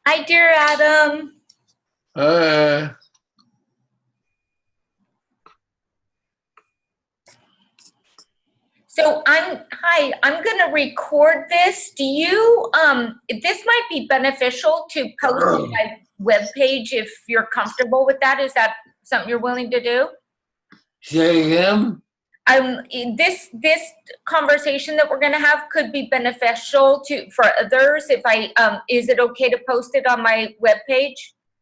Hi, dear Adam. So I'm going to record this. Do you, this might be beneficial to post on my webpage if you're comfortable with that. Is that something you're willing to do? Say again? This conversation that we're going to have could be beneficial for others. If is it okay to post it on my webpage?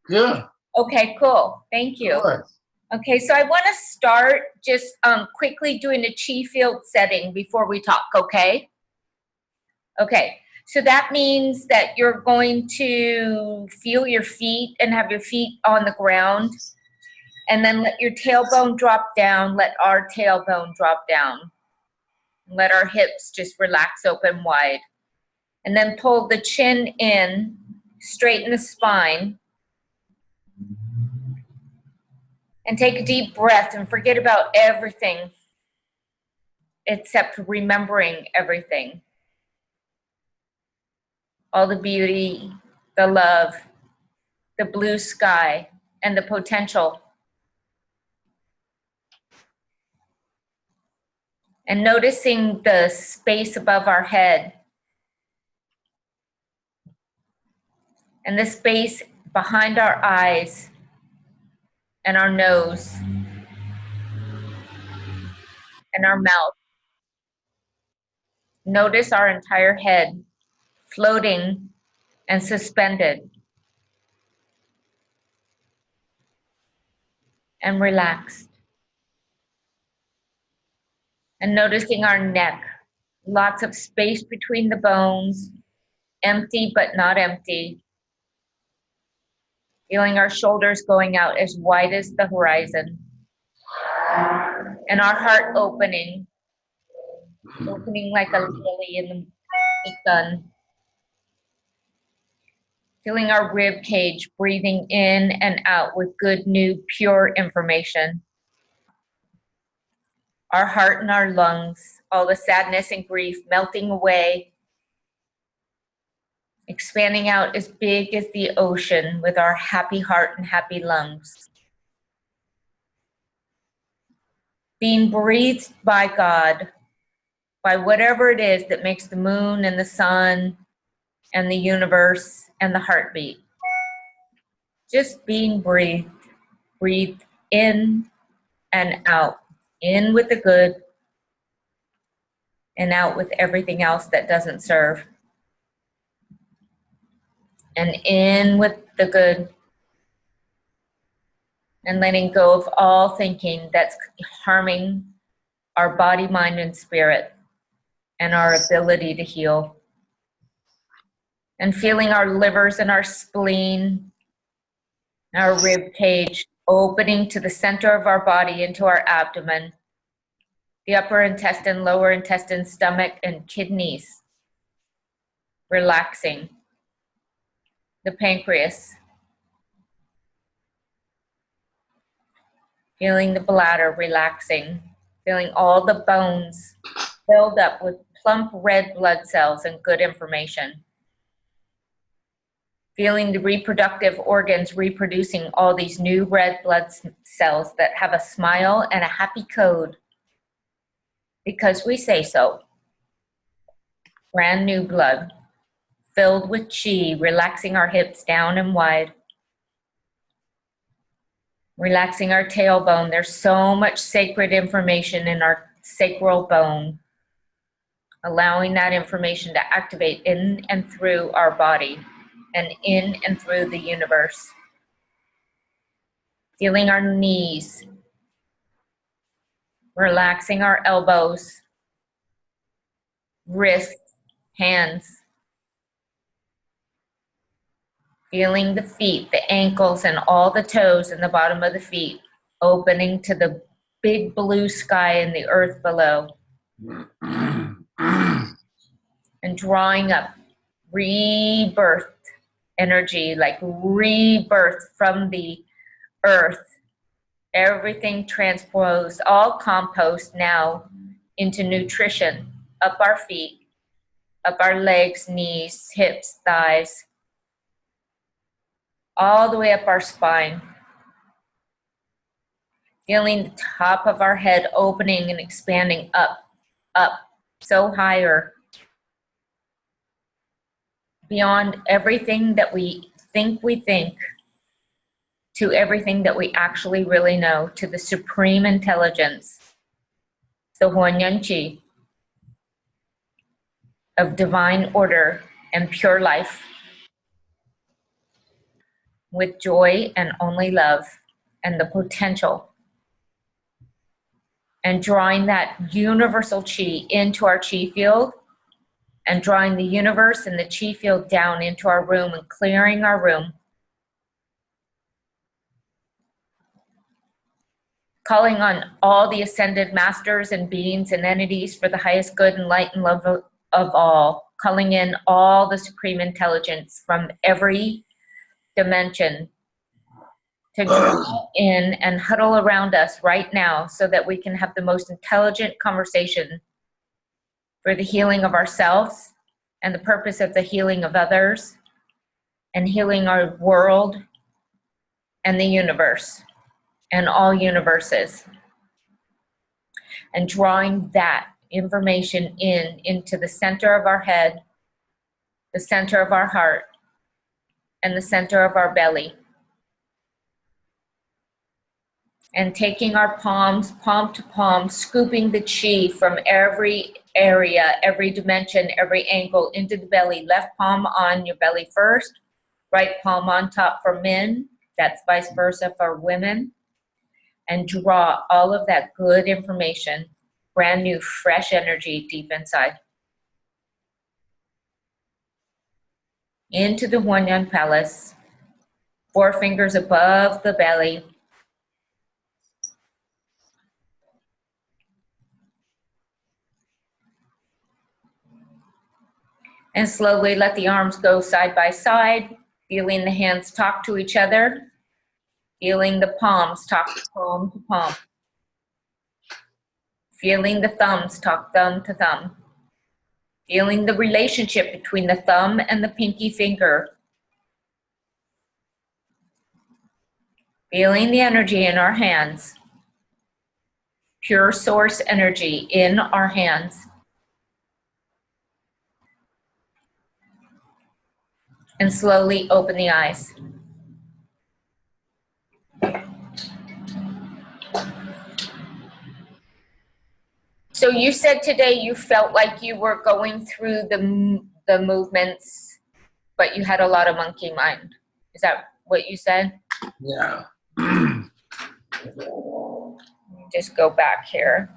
Yeah. Okay, cool. Thank you. Sure. Okay, so I want to start just quickly doing a chi field setting before we talk, okay? Okay, so that means that you're going to feel your feet and have your feet on the ground, and then let your tailbone drop down, let our tailbone drop down. Let our hips just relax open wide. And then pull the chin in, straighten the spine. And take a deep breath and forget about everything except remembering everything. All the beauty, the love, the blue sky, and the potential. And noticing the space above our head. And the space behind our eyes and our nose and our mouth. Notice our entire head floating and suspended. And relaxed. And noticing our neck, lots of space between the bones, empty but not empty. Feeling our shoulders going out as wide as the horizon. And our heart opening like a lily in the sun. Feeling our rib cage breathing in and out with good, new, pure information. Our heart and our lungs, all the sadness and grief melting away, expanding out as big as the ocean with our happy heart and happy lungs. Being breathed by God, by whatever it is that makes the moon and the sun and the universe and the heartbeat. Just being breathed. Breathe in and out. In with the good and out with everything else that doesn't serve. And in with the good and letting go of all thinking that's harming our body, mind, and spirit and our ability to heal. And feeling our livers and our spleen, our rib cage opening to the center of our body into our abdomen, the upper intestine, lower intestine, stomach, and kidneys, relaxing. The pancreas, feeling the bladder relaxing, feeling all the bones filled up with plump red blood cells and good information. Feeling the reproductive organs reproducing all these new red blood cells that have a smile and a happy code because we say so. Brand new blood, filled with chi, relaxing our hips down and wide. Relaxing our tailbone. There's so much sacred information in our sacral bone. Allowing that information to activate in and through our body and in and through the universe. Feeling our knees. Relaxing our elbows, wrists, hands. Feeling the feet, the ankles, and all the toes in the bottom of the feet, opening to the big blue sky and the earth below. And drawing up rebirth energy, like rebirth from the earth. Everything transposed, all compost now into nutrition, up our feet, up our legs, knees, hips, thighs, all the way up our spine. Feeling the top of our head opening and expanding up, up, so higher. Beyond everything that we think, to everything that we actually really know, to the supreme intelligence, the Huanyan Qi of divine order and pure life, with joy and only love and the potential, and drawing that universal Qi into our Qi field, and drawing the universe and the Qi field down into our room and clearing our room. Calling on all the ascended masters and beings and entities for the highest good and light and love of all. Calling in all the supreme intelligence from every dimension to draw in and huddle around us right now so that we can have the most intelligent conversation for the healing of ourselves and the purpose of the healing of others and healing our world and the universe and all universes, and drawing that information into the center of our head, the center of our heart, and the center of our belly. And taking our palms, palm to palm, scooping the chi from every area, every dimension, every angle into the belly. Left palm on your belly first, right palm on top for men. That's vice versa for women. And draw all of that good information, brand new, fresh energy deep inside. Into the Huanyan Palace, 4 fingers above the belly. And slowly let the arms go side by side, feeling the hands talk to each other, feeling the palms talk palm to palm, feeling the thumbs talk thumb to thumb, feeling the relationship between the thumb and the pinky finger, feeling the energy in our hands, pure source energy in our hands. And slowly open the eyes. So you said today you felt like you were going through the movements, but you had a lot of monkey mind. Is that what you said? Yeah. Just go back here.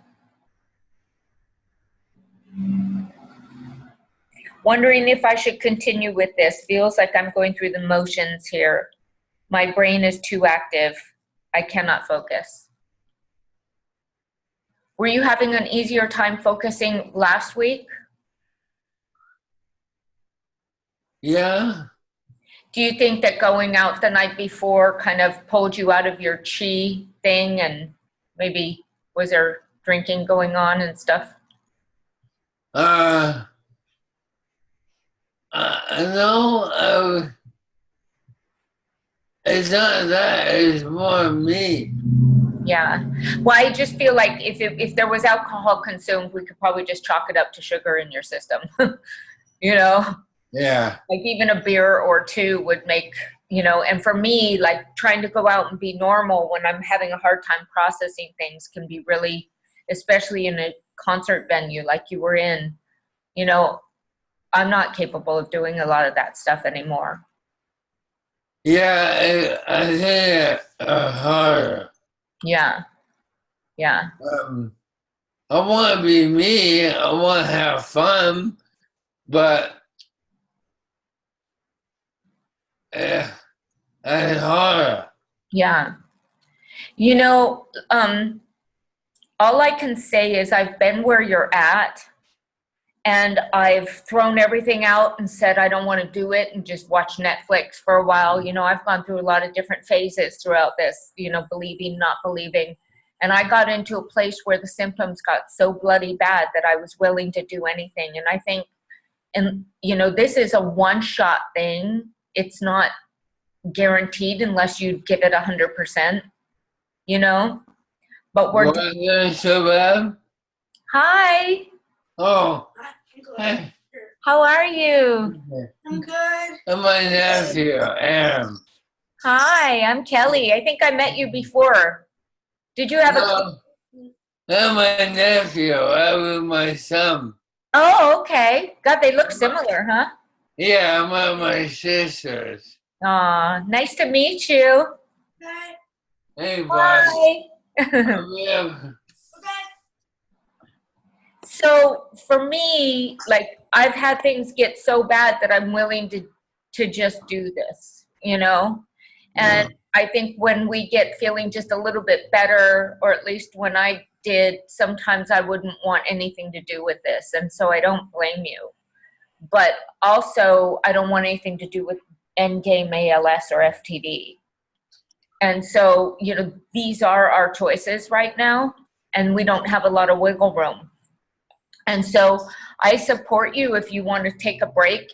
Wondering if I should continue with this. Feels like I'm going through the motions here. My brain is too active. I cannot focus. Were you having an easier time focusing last week? Yeah. Do you think that going out the night before kind of pulled you out of your chi thing, and maybe was there drinking going on and stuff? No, it's not that, it's more me. Yeah. Well, I just feel like if there was alcohol consumed, we could probably just chalk it up to sugar in your system. You know, Yeah. like even a beer or two would make, and for me, like trying to go out and be normal when I'm having a hard time processing things can be really, especially in a concert venue like you were in, I'm not capable of doing a lot of that stuff anymore. Yeah, I think it harder. Yeah. Yeah. I want to be me, I want to have fun, but it's harder. Yeah. All I can say is I've been where you're at, and I've thrown everything out and said I don't want to do it and just watch Netflix for a while. I've gone through a lot of different phases throughout this, believing, not believing. And I got into a place where the symptoms got so bloody bad that I was willing to do anything. And I think, this is a one-shot thing. It's not guaranteed unless you give it 100%, but we're. What is so bad? Hi. Oh, hey. How are you? I'm good. I'm my nephew, Adam. Hi, I'm Kelly. I think I met you before. Did you have a... No, I'm my nephew. I was my son. Oh, okay. God, they look similar, huh? Yeah, I'm one of my sisters. Aw, nice to meet you. Okay. Hey, bud. Bye. Yeah. So for me, like I've had things get so bad that I'm willing to just do this, And I think when we get feeling just a little bit better, or at least when I did, sometimes I wouldn't want anything to do with this. And so I don't blame you. But also, I don't want anything to do with endgame ALS or FTD. And so, these are our choices right now, and we don't have a lot of wiggle room. And so I support you if you want to take a break.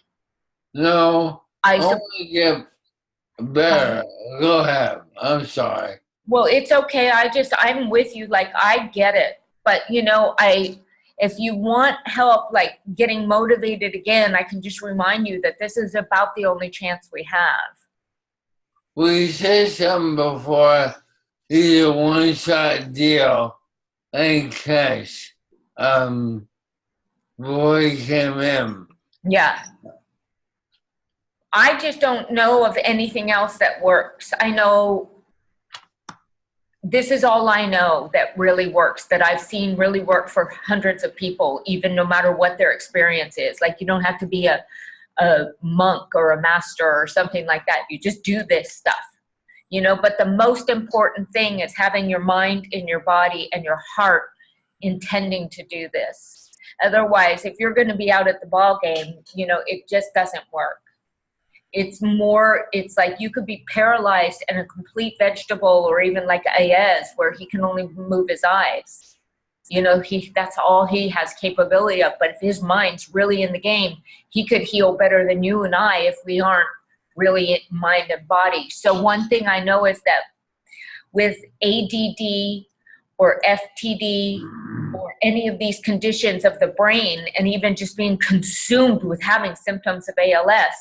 No, I want to get better. Go ahead. I'm sorry. Well, it's okay. I'm with you. Like, I get it. But, if you want help, like getting motivated again, I can just remind you that this is about the only chance we have. We said something before, it's a one-shot deal and cash. Before he came in. Yeah. I just don't know of anything else that works. I know this is all I know that really works, that I've seen really work for hundreds of people, even no matter what their experience is. Like, you don't have to be a monk or a master or something like that. You just do this stuff, but the most important thing is having your mind in your body and your heart intending to do this. Otherwise, if you're going to be out at the ball game, it just doesn't work. It's like you could be paralyzed and a complete vegetable, or even like AS, where he can only move his eyes. That's all he has capability of. But if his mind's really in the game, he could heal better than you and I if we aren't really in mind and body. So one thing I know is that with ADD or FTD or any of these conditions of the brain, and even just being consumed with having symptoms of ALS,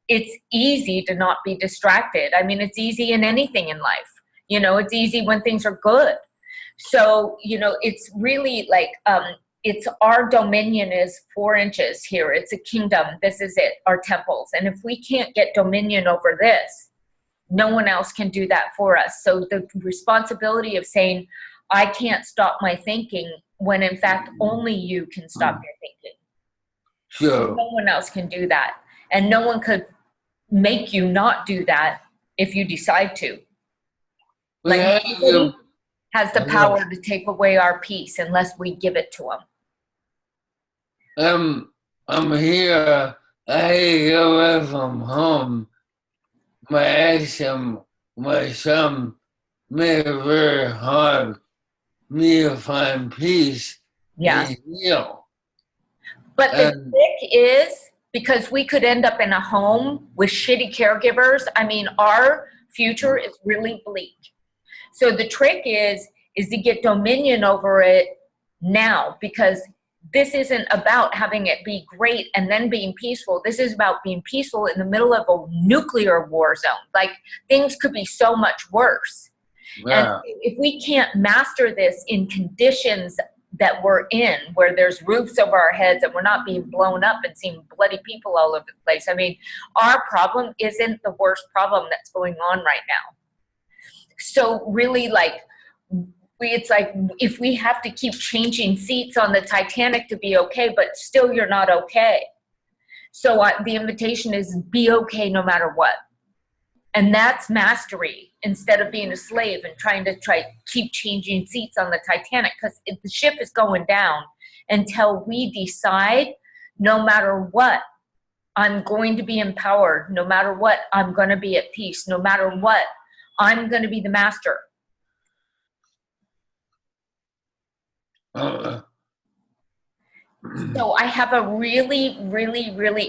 it's easy to not be distracted. I mean, it's easy in anything in life. It's easy when things are good. So, it's really like, it's our dominion is 4 inches here. It's a kingdom. This is it, our temples. And if we can't get dominion over this, no one else can do that for us. So the responsibility of saying, I can't stop my thinking, when in fact only you can stop your thinking. Sure. No one else can do that. And no one could make you not do that if you decide to. Like, nobody has the power to take away our peace unless we give it to them. I'm here. I had to go away from home. My ex and my son made it very hard me to find peace and heal. But the trick is, because we could end up in a home with shitty caregivers. I mean, our future is really bleak. So the trick is to get dominion over it now, because this isn't about having it be great and then being peaceful. This is about being peaceful in the middle of a nuclear war zone. Like, things could be so much worse. Yeah. And if we can't master this in conditions that we're in, where there's roofs over our heads and we're not being blown up and seeing bloody people all over the place. I mean, our problem isn't the worst problem that's going on right now. So really, like, it's like if we have to keep changing seats on the Titanic to be okay, but still you're not okay. So the invitation is be okay no matter what. And that's mastery, instead of being a slave and trying to keep changing seats on the Titanic, because the ship is going down until we decide, no matter what, I'm going to be empowered. No matter what, I'm going to be at peace. No matter what, I'm going to be the master. So I have a really,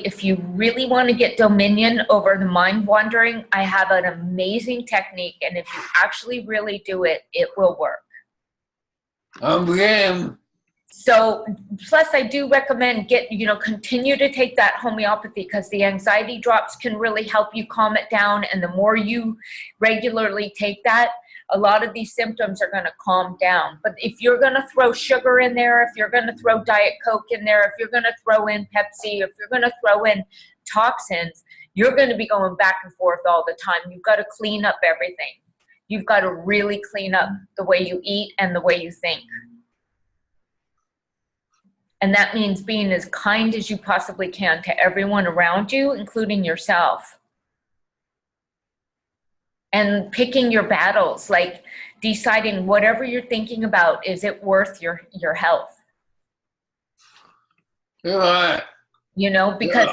if you really want to get dominion over the mind wandering, I have an amazing technique. And if you actually really do it, it will work. So plus I do recommend continue to take that homeopathy, because the anxiety drops can really help you calm it down. And the more you regularly take that, a lot of these symptoms are going to calm down. But if you're going to throw sugar in there, if you're going to throw Diet Coke in there, if you're going to throw in Pepsi, if you're going to throw in toxins, you're going to be going back and forth all the time. You've got to clean up everything. You've got to really clean up the way you eat and the way you think. And that means being as kind as you possibly can to everyone around you, including yourself. And picking your battles, like deciding whatever you're thinking about, is it worth your health? Yeah. You know, because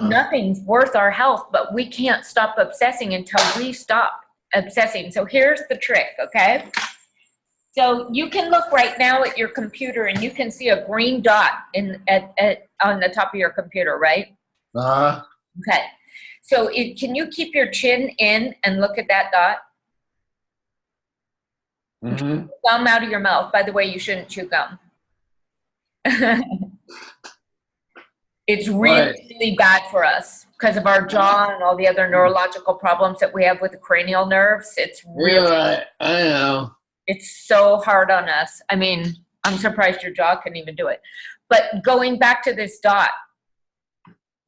nothing's worth our health, but we can't stop obsessing until we stop obsessing. So here's the trick, okay? So you can look right now at your computer and you can see a green dot on the top of your computer, right? Uh-huh. Okay. So can you keep your chin in and look at that dot? Mm-hmm. Gum out of your mouth. By the way, you shouldn't chew gum. It's really bad for us because of our jaw and all the other neurological problems that we have with the cranial nerves. It's really, right. I know. It's so hard on us. I mean, I'm surprised your jaw can even do it. But going back to this dot,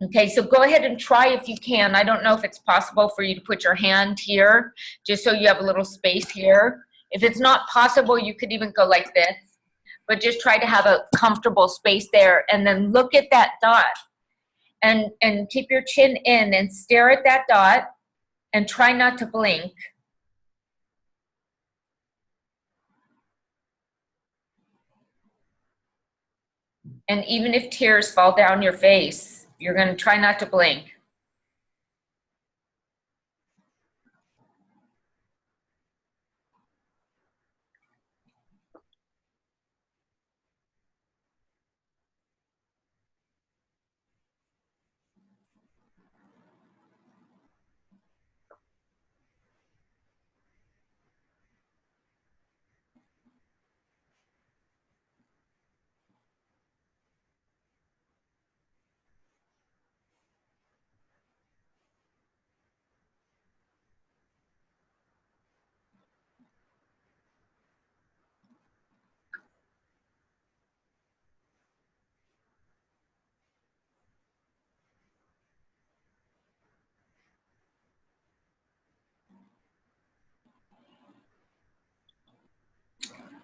okay, so go ahead and try if you can. I don't know if it's possible for you to put your hand here, just so you have a little space here. If it's not possible, you could even go like this, but just try to have a comfortable space there, and then look at that dot and keep your chin in and stare at that dot and try not to blink. And even if tears fall down your face, you're going to try not to blink.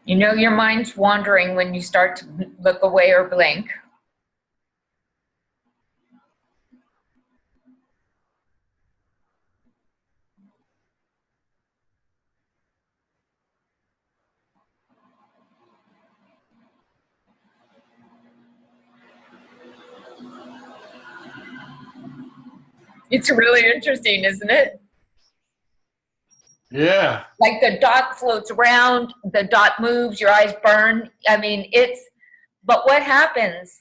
You know your mind's wandering when you start to look away or blink. It's really interesting, isn't it? Yeah. Like the dot floats around, the dot moves, your eyes burn. I mean, but what happens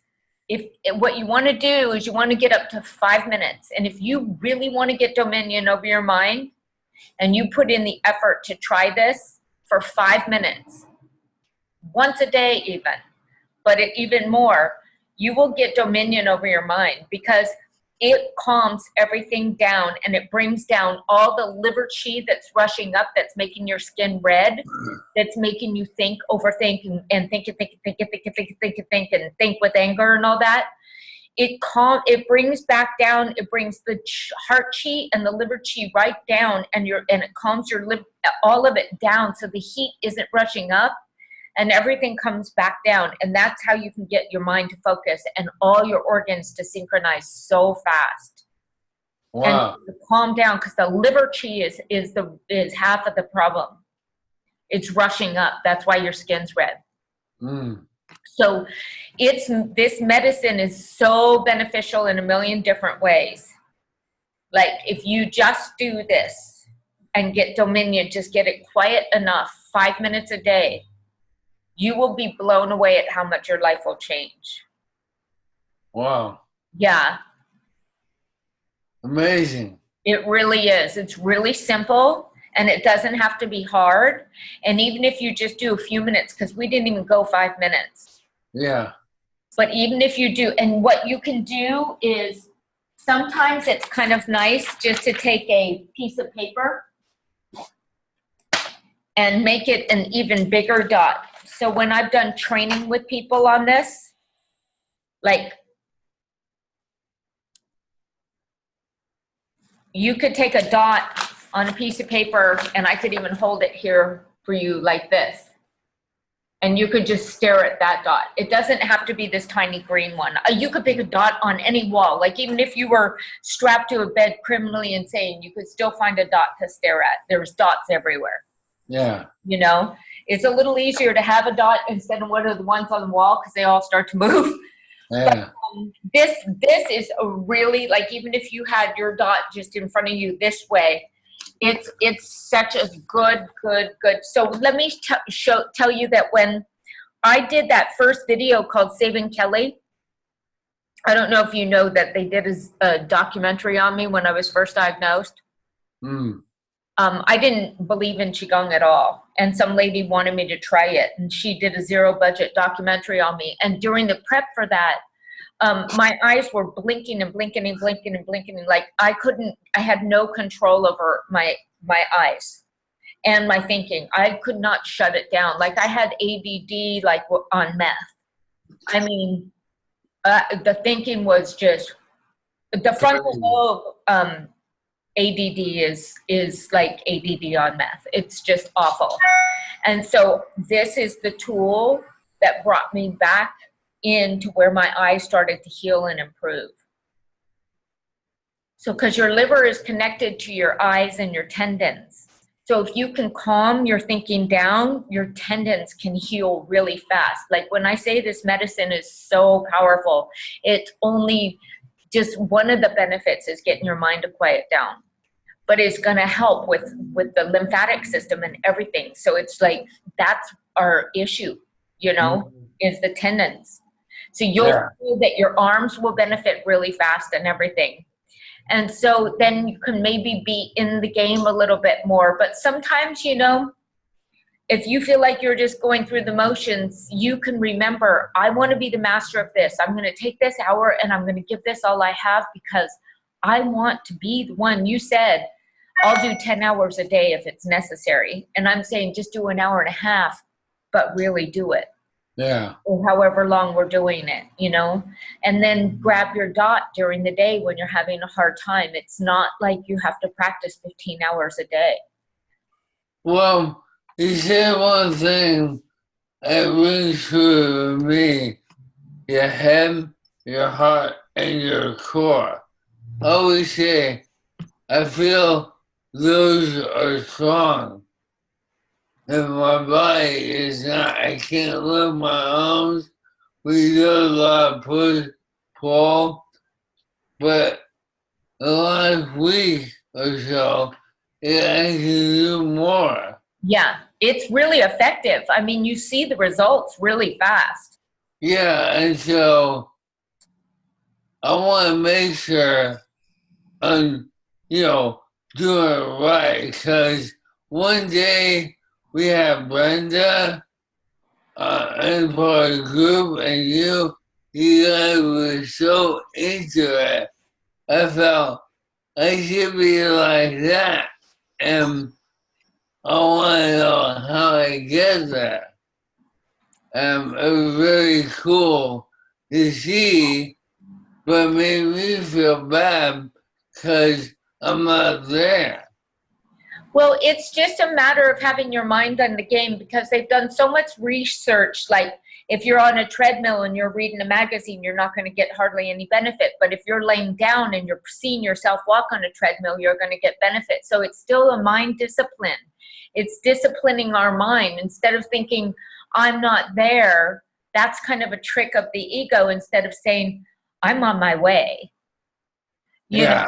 what you want to do is you want to get up to 5 minutes. And if you really want to get dominion over your mind, and you put in the effort to try this for 5 minutes, once a day even, but even more, you will get dominion over your mind, because it calms everything down, and it brings down all the liver chi that's rushing up, that's making your skin red, that's making you think, overthink, and think with anger and all that. It brings back down, it brings the heart chi and the liver chi right down, and it calms your liver, all of it down, so the heat isn't rushing up, and everything comes back down. And that's how you can get your mind to focus and all your organs to synchronize so fast. Wow. And calm down, because the liver chi is half of the problem. It's rushing up. That's why your skin's red. So this medicine is so beneficial in a million different ways. Like, if you just do this and get dominion, just get it quiet enough, 5 minutes a day, you will be blown away at how much your life will change. Wow. Yeah. Amazing. It really is. It's really simple, and it doesn't have to be hard. And even if you just do a few minutes, because we didn't even go 5 minutes. Yeah. But even if you do, and what you can do is, sometimes it's kind of nice just to take a piece of paper and make it an even bigger dot. So when I've done training with people on this, like, you could take a dot on a piece of paper, and I could even hold it here for you like this. And you could just stare at that dot. It doesn't have to be this tiny green one. You could pick a dot on any wall. Like, even if you were strapped to a bed criminally insane, you could still find a dot to stare at. There's dots everywhere. Yeah. You know, it's a little easier to have a dot instead of one of the ones on the wall, because they all start to move. Yeah. But, this is a really, like, even if you had your dot just in front of you this way, it's such a good. So let me tell you that when I did that first video called Saving Kelli, I don't know if you know that they did a documentary on me when I was first diagnosed. I didn't believe in Qigong at all. And some lady wanted me to try it, and she did a zero budget documentary on me. And during the prep for that, my eyes were blinking and blinking and blinking and blinking. And like, I had no control over my eyes and my thinking. I could not shut it down. Like, I had ADD, like, on meth. I mean, the thinking was just, the frontal lobe, ADD is like ADD on meth. It's just awful. And so this is the tool that brought me back into where my eyes started to heal and improve. So, because your liver is connected to your eyes and your tendons. So if you can calm your thinking down, your tendons can heal really fast. Like, when I say this medicine is so powerful, it's only just one of the benefits is getting your mind to quiet down. But it's going to help with the lymphatic system and everything. So it's like, that's our issue, you know, is the tendons. So you'll feel that your arms will benefit really fast and everything. And so then you can maybe be in the game a little bit more. But sometimes, you know, if you feel like you're just going through the motions, you can remember, I want to be the master of this. I'm going to take this hour and I'm going to give this all I have, because I want to be the one. You said, I'll do 10 hours a day if it's necessary. And I'm saying, just do an hour and a half, but really do it. Yeah. Or however long we're doing it, you know, and then grab your dot during the day when you're having a hard time. It's not like you have to practice 15 hours a day. Well, you said one thing that rings true to me: your head, your heart, and your core. I always say, I feel those are strong. If my body is not, I can't lift my arms. We do a lot of push, pull, but the last week or so, I can do more. Yeah, it's really effective. I mean, you see the results really fast. Yeah, and so I want to make sure I'm, do it right. Because one day we had Brenda in for a group, and you guys were so into it. I felt I should be like that, and I want to know how I get there. It was very cool to see, but made me feel bad because I'm not there. Well, it's just a matter of having your mind on the game, because they've done so much research. Like, if you're on a treadmill and you're reading a magazine, you're not going to get hardly any benefit. But if you're laying down and you're seeing yourself walk on a treadmill, you're going to get benefit. So it's still a mind discipline. It's disciplining our mind. Instead of thinking, I'm not there, that's kind of a trick of the ego, instead of saying, I'm on my way. You know?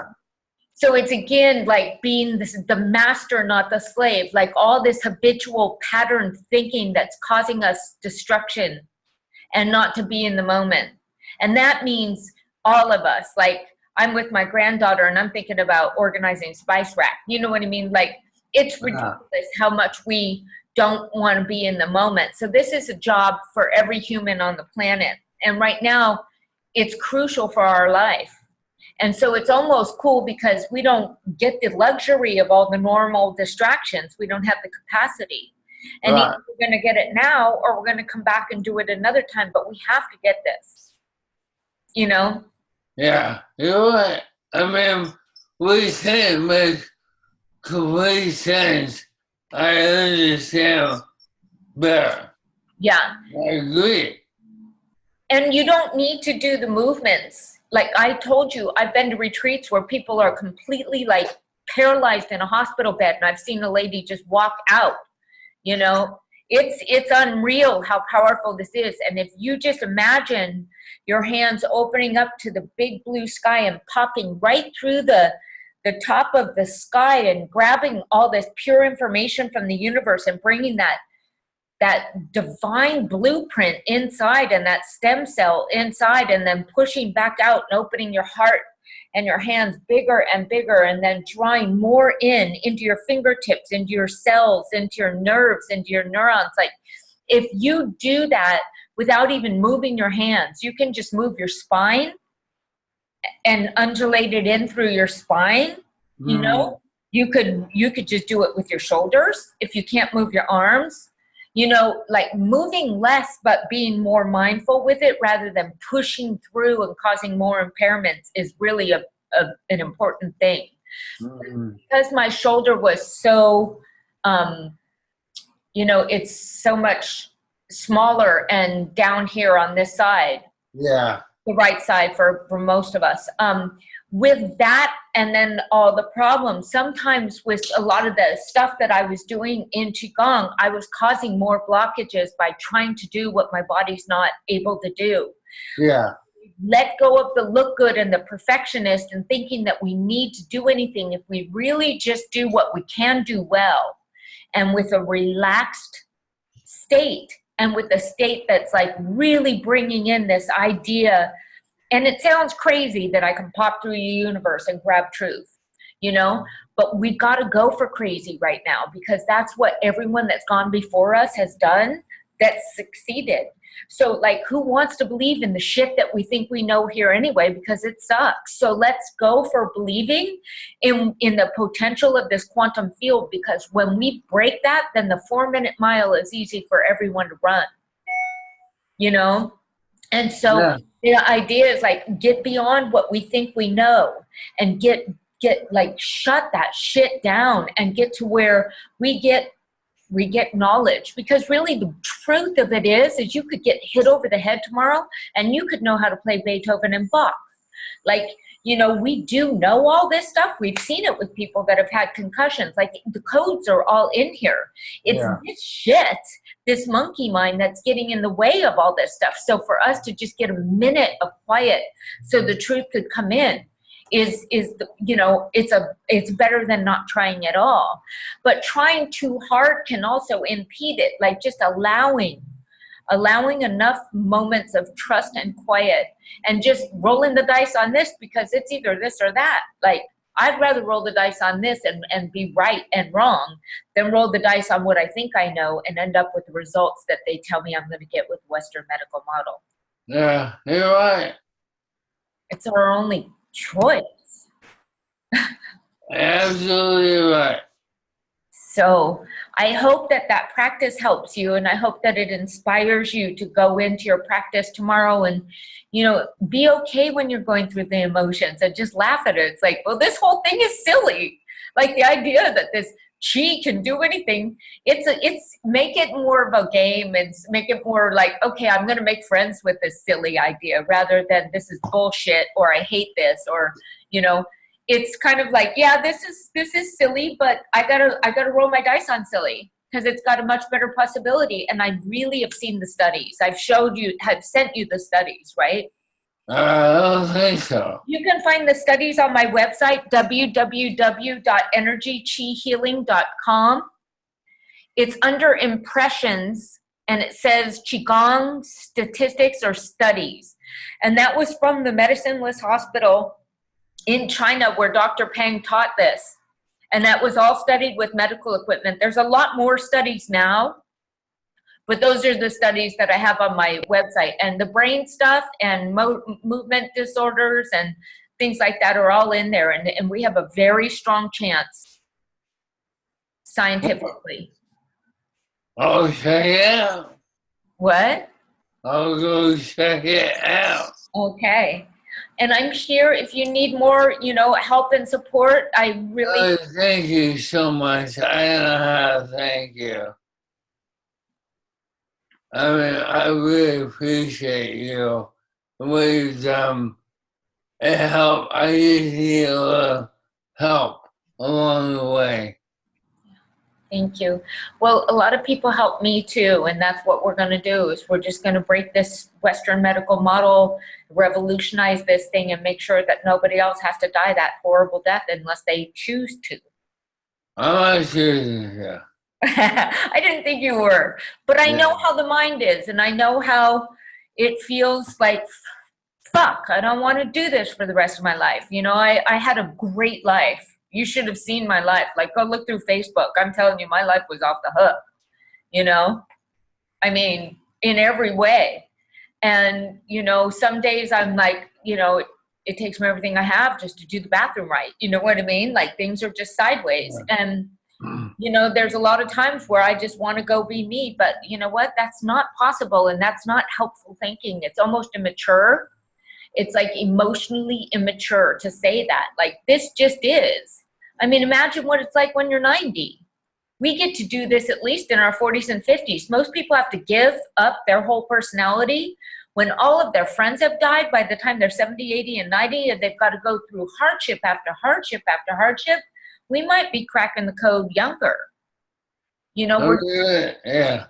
So it's, again, like being the master, not the slave, like all this habitual pattern thinking that's causing us destruction and not to be in the moment. And that means all of us. Like, I'm with my granddaughter and I'm thinking about organizing spice rack. You know what I mean? Like, it's ridiculous how much we don't want to be in the moment. So this is a job for every human on the planet. And right now, it's crucial for our life. And so it's almost cool because we don't get the luxury of all the normal distractions. We don't have the capacity. And either we're going to get it now or we're going to come back and do it another time. But we have to get this, you know? Yeah, you're right. I mean, we can't make complete sense. I understand better. Yeah. I agree. And you don't need to do the movements. Like I told you, I've been to retreats where people are completely like paralyzed in a hospital bed, and I've seen a lady just walk out. You know, it's unreal how powerful this is. And if you just imagine your hands opening up to the big blue sky and popping right through the top of the sky and grabbing all this pure information from the universe and bringing that divine blueprint inside and that stem cell inside, and then pushing back out and opening your heart and your hands bigger and bigger, and then drawing more into your fingertips, into your cells, into your nerves, into your neurons. Like, if you do that without even moving your hands, you can just move your spine and undulate it in through your spine. You know, you could just do it with your shoulders if you can't move your arms. You know, like moving less, but being more mindful with it rather than pushing through and causing more impairments is really an important thing. Because my shoulder was so, you know, it's so much smaller and down here on this side. Yeah. The right side for most of us. With that, and then all the problems, sometimes with a lot of the stuff that I was doing in Qigong, I was causing more blockages by trying to do what my body's not able to do. Yeah. Let go of the look good and the perfectionist and thinking that we need to do anything. If we really just do what we can do well, and with a relaxed state, and with a state that's like really bringing in this idea. And it sounds crazy that I can pop through the universe and grab truth, you know, but we got to go for crazy right now, because that's what everyone that's gone before us has done that's succeeded. So like, who wants to believe in the shit that we think we know here anyway, because it sucks. So let's go for believing in the potential of this quantum field, because when we break that, then the 4-minute mile is easy for everyone to run, you know? And so the idea is like, get beyond what we think we know, and get like, shut that shit down and get to where we get knowledge. Because really the truth of it is you could get hit over the head tomorrow and you could know how to play Beethoven and Bach. Like, you know, we do know all this stuff. We've seen it with people that have had concussions. Like, the codes are all in here. It's this shit, this monkey mind, that's getting in the way of all this stuff. So for us to just get a minute of quiet so the truth could come in is you know, it's better than not trying at all. But trying too hard can also impede it. Like, just allowing enough moments of trust and quiet, and just rolling the dice on this, because it's either this or that. Like, I'd rather roll the dice on this and be right and wrong than roll the dice on what I think I know and end up with the results that they tell me I'm going to get with Western medical model. Yeah, you're right. It's our only choice. Absolutely right. So I hope that that practice helps you, and I hope that it inspires you to go into your practice tomorrow and, you know, be okay when you're going through the emotions and just laugh at it. It's like, well, this whole thing is silly. Like the idea that this chi can do anything, it's make it more of a game and make it more like, okay, I'm going to make friends with this silly idea rather than this is bullshit or I hate this or, you know, it's kind of like, yeah, this is silly, but I gotta roll my dice on silly because it's got a much better possibility. And I really have seen the studies. Have sent you the studies, right? I don't think so. You can find the studies on my website, www.energychihealing.com. It's under impressions and it says Qigong statistics or studies. And that was from the Medicineless Hospital in China where Dr. Peng taught this. And that was all studied with medical equipment. There's a lot more studies now, but those are the studies that I have on my website. And the brain stuff and movement disorders and things like that are all in there. And we have a very strong chance scientifically. I'll check it out. What? I'll go check it out. Okay. And I'm here if you need more, you know, help and support. I really Thank you so much. I don't know how to thank you. I mean, I really appreciate you. With it helped. I just need a little help along the way. Thank you. Well, a lot of people help me too, and that's what we're going to do is we're just going to break this Western medical model, revolutionize this thing, and make sure that nobody else has to die that horrible death unless they choose to. I'm not sure. I didn't think you were, but I know how the mind is, and I know how it feels like, fuck, I don't want to do this for the rest of my life. You know, I had a great life. You should have seen my life. Like, go look through Facebook. I'm telling you, my life was off the hook, you know? I mean, in every way. And, you know, some days I'm like, you know, it takes me everything I have just to do the bathroom right. You know what I mean? Like, things are just sideways. And, you know, there's a lot of times where I just want to go be me. But you know what? That's not possible. And that's not helpful thinking. It's almost immature. It's like emotionally immature to say that. Like, this just is. I mean, imagine what it's like when you're 90. We get to do this at least in our 40s and 50s. Most people have to give up their whole personality when all of their friends have died by the time they're 70, 80, and 90, and they've got to go through hardship after hardship after hardship. We might be cracking the code younger. You know, Yeah.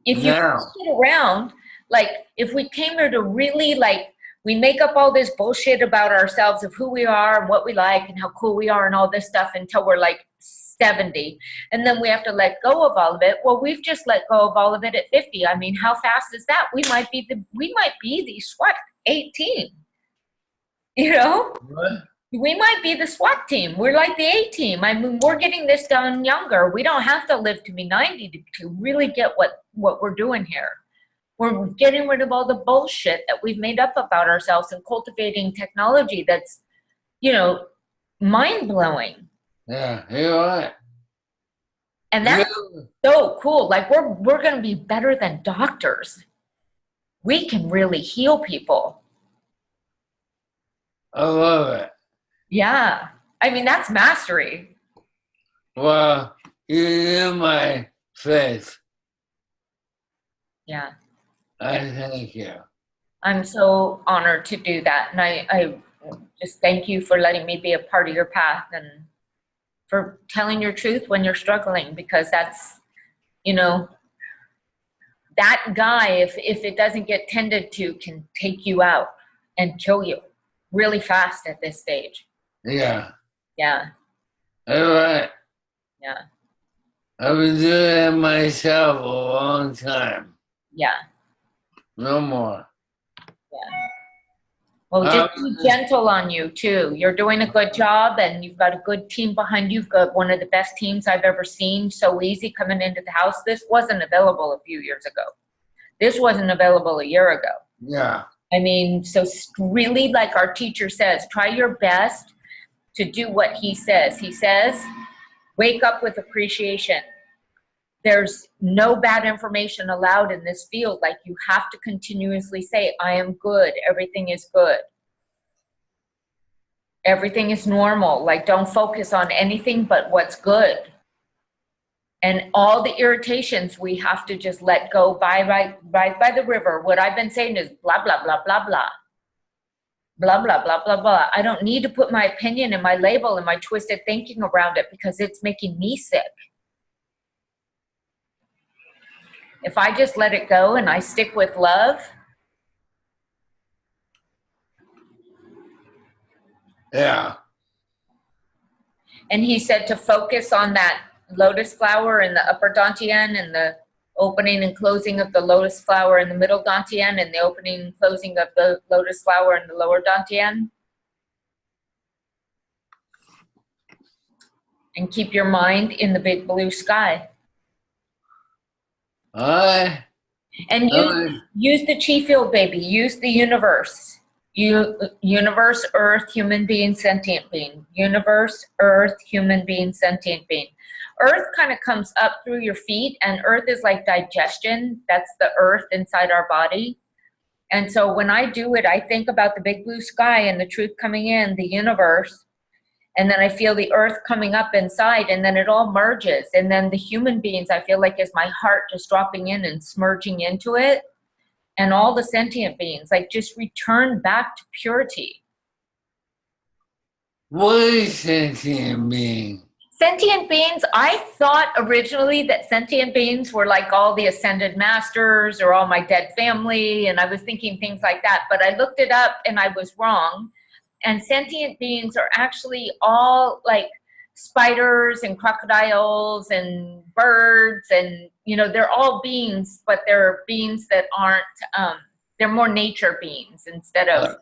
If you sit around, like, if we came here to really, like, we make up all this bullshit about ourselves of who we are and what we like and how cool we are and all this stuff until we're like 70. And then we have to let go of all of it. Well, we've just let go of all of it at 50. I mean, how fast is that? We might be the SWAT 18. You know? What? We might be the SWAT team. We're like the A team. I mean, we're getting this done younger. We don't have to live to be 90 to really get what we're doing here. We're getting rid of all the bullshit that we've made up about ourselves and cultivating technology that's, you know, mind-blowing. Yeah, you're right. And that's so cool. Like, we're going to be better than doctors. We can really heal people. I love it. Yeah. I mean, that's mastery. Well, you're in my faith. Yeah. I thank you. I'm so honored to do that. And I just thank you for letting me be a part of your path and for telling your truth when you're struggling, because that's, you know, that guy, if it doesn't get tended to, can take you out and kill you really fast at this stage. Yeah. Yeah. All right. Yeah. I've been doing it myself a long time. Yeah. No more. Yeah. Well, just be gentle on you too. You're doing a good job and you've got a good team behind you. You've got one of the best teams I've ever seen. So easy coming into the house. This wasn't available a few years ago. This wasn't available a year ago. Yeah. I mean, so really, like our teacher says, try your best to do what he says. He says, wake up with appreciation. There's no bad information allowed in this field. Like, you have to continuously say, I am good. Everything is good. Everything is normal. Like, don't focus on anything but what's good. And all the irritations we have to just let go right by the river. What I've been saying is blah, blah, blah, blah, blah. Blah, blah, blah, blah, blah. I don't need to put my opinion and my label and my twisted thinking around it because it's making me sick. If I just let it go and I stick with love. Yeah. And he said to focus on that lotus flower in the upper dantian and the opening and closing of the lotus flower in the middle dantian and the opening and closing of the lotus flower in the lower dantian. And keep your mind in the big blue sky. And use the chi field, baby. Use the universe. Universe, earth, human being, sentient being. Universe, earth, human being, sentient being. Earth kind of comes up through your feet, and earth is like digestion. That's the earth inside our body. And so when I do it, I think about the big blue sky and the truth coming in, the universe, and then I feel the earth coming up inside, and then it all merges. And then the human beings, I feel like, is my heart just dropping in and smurging into it. And all the sentient beings, like, just return back to purity. What is sentient being? Sentient beings, I thought originally that sentient beings were like all the ascended masters or all my dead family, and I was thinking things like that, but I looked it up and I was wrong. And sentient beings are actually all like spiders and crocodiles and birds, and you know, they're all beings, but they're beings that aren't, they're more nature beings instead of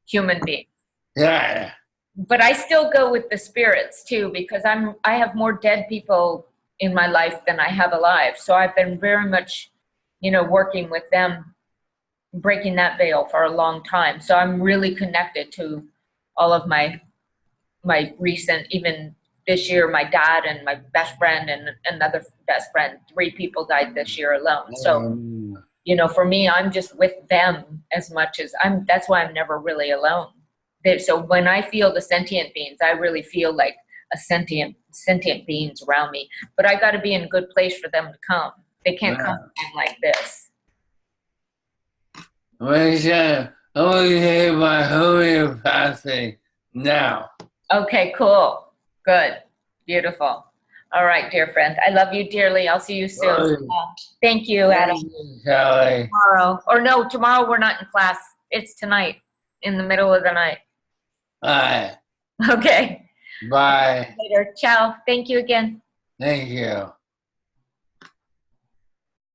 human beings. Yeah. But I still go with the spirits too, because I have more dead people in my life than I have alive. So I've been very much, you know, working with them, breaking that veil for a long time. So I'm really connected to all of my recent, even this year, my dad and my best friend and another best friend, 3 people died this year alone. So, you know, for me, I'm just with them as much as that's why I'm never really alone. So when I feel the sentient beings, I really feel like a sentient beings around me. But I got to be in a good place for them to come. They can't come like this. I'm going to take my homeopathy now. Okay, cool. Good. Beautiful. All right, dear friend. I love you dearly. I'll see you soon. Thank you, Adam. Kelli. Tomorrow. Or no, tomorrow we're not in class. It's tonight, in the middle of the night. Bye. Okay. Bye. Later. Ciao. Thank you again. Thank you.